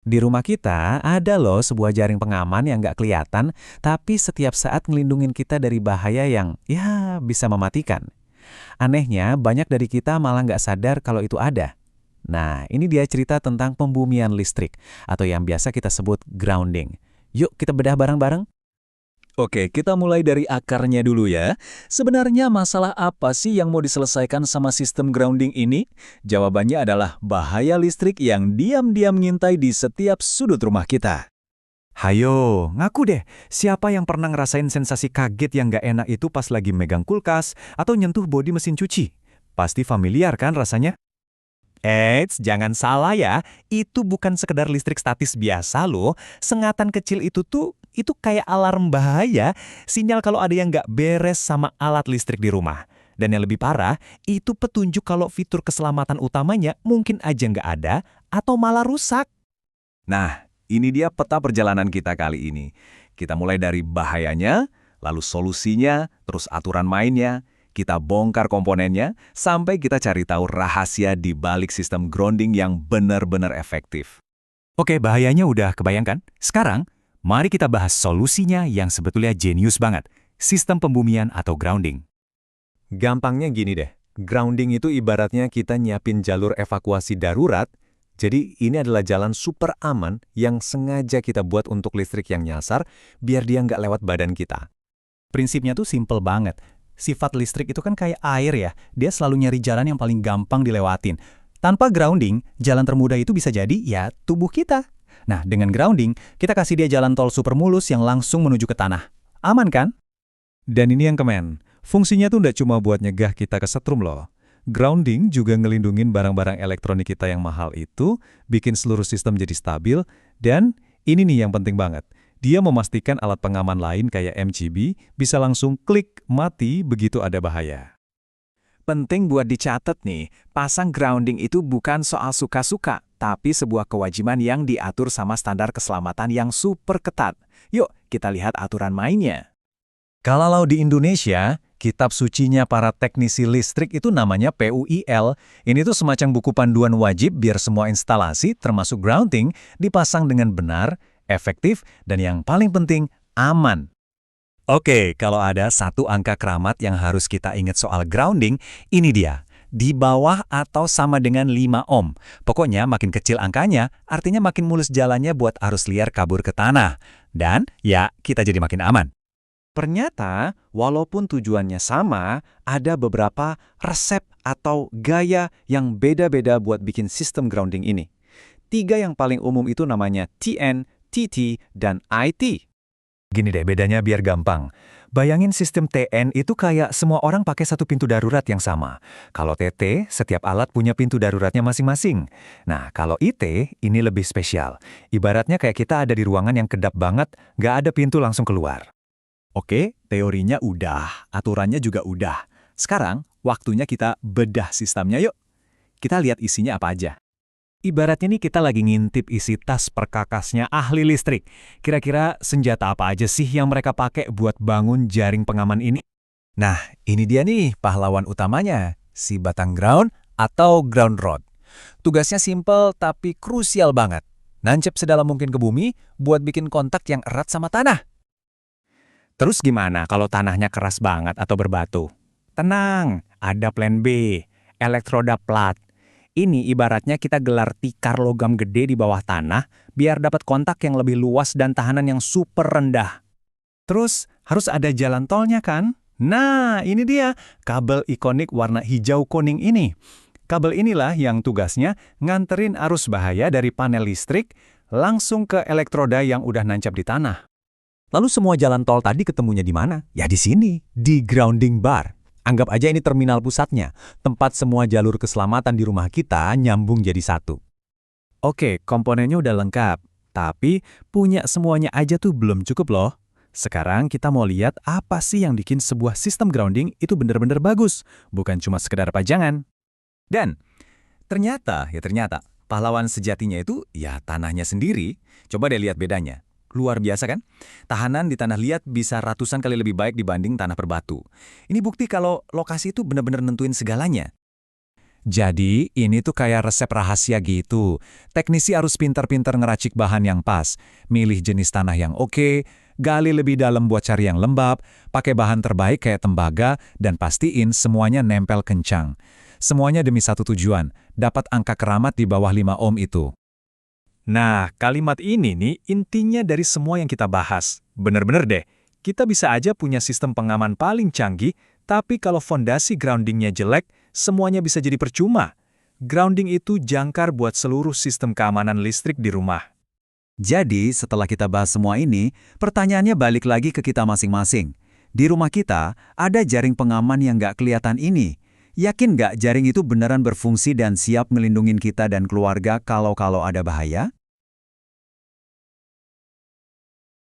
Di rumah kita ada loh sebuah jaring pengaman yang nggak kelihatan, tapi setiap saat ngelindungin kita dari bahaya yang ya bisa mematikan. Anehnya, banyak dari kita malah nggak sadar kalau itu ada. Nah, ini dia cerita tentang pembumian listrik, atau yang biasa kita sebut grounding. Yuk kita bedah bareng-bareng. Oke, kita mulai dari akarnya dulu ya. Sebenarnya masalah apa sih yang mau diselesaikan sama sistem grounding ini? Jawabannya adalah bahaya listrik yang diam-diam ngintai di setiap sudut rumah kita. Hayo, ngaku deh, siapa yang pernah ngerasain sensasi kaget yang nggak enak itu pas lagi megang kulkas atau nyentuh bodi mesin cuci? Pasti familiar kan rasanya? Eits, jangan salah ya, itu bukan sekedar listrik statis biasa loh. Sengatan kecil itu kayak alarm bahaya, sinyal kalau ada yang nggak beres sama alat listrik di rumah. Dan yang lebih parah, itu petunjuk kalau fitur keselamatan utamanya mungkin aja nggak ada atau malah rusak. Nah, ini dia peta perjalanan kita kali ini. Kita mulai dari bahayanya, lalu solusinya, terus aturan mainnya, kita bongkar komponennya, sampai kita cari tahu rahasia di balik sistem grounding yang benar-benar efektif. Oke, bahayanya udah kebayangkan? Sekarang, mari kita bahas solusinya yang sebetulnya jenius banget, sistem pembumian atau grounding. Gampangnya gini deh, grounding itu ibaratnya kita nyiapin jalur evakuasi darurat, jadi ini adalah jalan super aman yang sengaja kita buat untuk listrik yang nyasar, biar dia nggak lewat badan kita. Prinsipnya tuh simple banget. Sifat listrik itu kan kayak air ya, dia selalu nyari jalan yang paling gampang dilewatin. Tanpa grounding, jalan termudah itu bisa jadi ya tubuh kita. Nah, dengan grounding, kita kasih dia jalan tol super mulus yang langsung menuju ke tanah. Aman kan? Dan ini yang kemen, fungsinya tuh nggak cuma buat nyegah kita kesetrum loh. Grounding juga ngelindungin barang-barang elektronik kita yang mahal itu, bikin seluruh sistem jadi stabil, dan ini nih yang penting banget. Dia memastikan alat pengaman lain kayak MCB bisa langsung klik mati begitu ada bahaya. Penting buat dicatat nih, pasang grounding itu bukan soal suka-suka, tapi sebuah kewajiban yang diatur sama standar keselamatan yang super ketat. Yuk, kita lihat aturan mainnya. Kalau di Indonesia, kitab sucinya para teknisi listrik itu namanya PUIL. Ini tuh semacam buku panduan wajib biar semua instalasi, termasuk grounding, dipasang dengan benar, efektif, dan yang paling penting, aman. Oke, kalau ada satu angka keramat yang harus kita ingat soal grounding, ini dia. Di bawah atau sama dengan 5 ohm. Pokoknya makin kecil angkanya, artinya makin mulus jalannya buat arus liar kabur ke tanah. Dan ya, kita jadi makin aman. Ternyata, walaupun tujuannya sama, ada beberapa resep atau gaya yang beda-beda buat bikin sistem grounding ini. 3 yang paling umum itu namanya TN, TT, dan IT. Gini deh, bedanya biar gampang. Bayangin sistem TN itu kayak semua orang pakai satu pintu darurat yang sama. Kalau TT, setiap alat punya pintu daruratnya masing-masing. Nah, kalau IT, ini lebih spesial. Ibaratnya kayak kita ada di ruangan yang kedap banget, nggak ada pintu langsung keluar. Oke, teorinya udah, aturannya juga udah. Sekarang, waktunya kita bedah sistemnya yuk. Kita lihat isinya apa aja. Ibaratnya nih kita lagi ngintip isi tas perkakasnya ahli listrik. Kira-kira senjata apa aja sih yang mereka pakai buat bangun jaring pengaman ini? Nah, ini dia nih pahlawan utamanya, si batang ground atau ground rod. Tugasnya simple tapi krusial banget. Nancep sedalam mungkin ke bumi buat bikin kontak yang erat sama tanah. Terus gimana kalau tanahnya keras banget atau berbatu? Tenang, ada plan B, elektroda plat. Ini ibaratnya kita gelar tikar logam gede di bawah tanah biar dapat kontak yang lebih luas dan tahanan yang super rendah. Terus harus ada jalan tolnya kan? Nah, ini dia, kabel ikonik warna hijau kuning ini. Kabel inilah yang tugasnya nganterin arus bahaya dari panel listrik langsung ke elektroda yang udah nancap di tanah. Lalu semua jalan tol tadi ketemunya di mana? Ya di sini, di grounding bar. Anggap aja ini terminal pusatnya, tempat semua jalur keselamatan di rumah kita nyambung jadi satu. Oke, komponennya udah lengkap. Tapi punya semuanya aja tuh belum cukup loh. Sekarang kita mau lihat apa sih yang bikin sebuah sistem grounding itu benar-benar bagus, bukan cuma sekedar pajangan. Dan ternyata, pahlawan sejatinya itu ya tanahnya sendiri. Coba deh lihat bedanya. Luar biasa kan? Tahanan di tanah liat bisa ratusan kali lebih baik dibanding tanah berbatu. Ini bukti kalau lokasi itu benar-benar nentuin segalanya. Jadi, ini tuh kayak resep rahasia gitu. Teknisi harus pintar-pintar ngeracik bahan yang pas, milih jenis tanah yang oke, gali lebih dalam buat cari yang lembab, pakai bahan terbaik kayak tembaga, dan pastiin semuanya nempel kencang. Semuanya demi satu tujuan, dapat angka keramat di bawah 5 ohm itu. Nah, kalimat ini nih intinya dari semua yang kita bahas. Bener-bener deh, kita bisa aja punya sistem pengaman paling canggih, tapi kalau fondasi groundingnya jelek, semuanya bisa jadi percuma. Grounding itu jangkar buat seluruh sistem keamanan listrik di rumah. Jadi, setelah kita bahas semua ini, pertanyaannya balik lagi ke kita masing-masing. Di rumah kita, ada jaring pengaman yang nggak kelihatan ini. Yakin nggak jaring itu beneran berfungsi dan siap ngelindungin kita dan keluarga kalau ada bahaya?